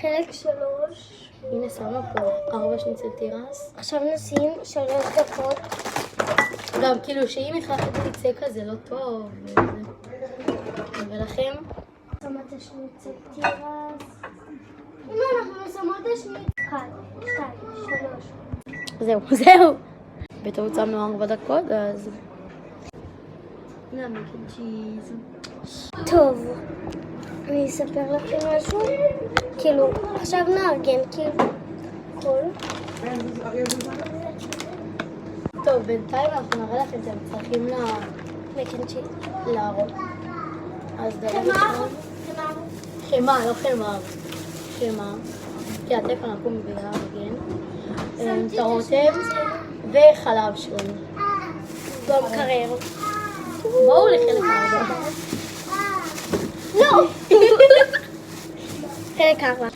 חלק 3. הנה שמה פה 4 שניצל תירס. עכשיו נשים 3 דקות. גם כאילו שאם אחד תצא כזה לא טוב. ולכם? שמה את השניצל תירס. הנה אנחנו שמות את השניצל. 1, 2, 3. זהו. בטעות שמנו 4 דקות, אז... הנה מק אנד צ'יז. טוב, אני אספר לכם משהו. כאילו, עכשיו נארגן, כאילו, כל. טוב, בינתיים אנחנו נראה לכם שאתם צריכים מק אנד צ'יז. להראות. אז דבר ראשון... חמאה, לא חמאה. חמאה. כי הטף אנחנו מביאה מגן. טרוטם וחלב שלנו. במקרר. בואו לחלק 4. לא! חלק 4.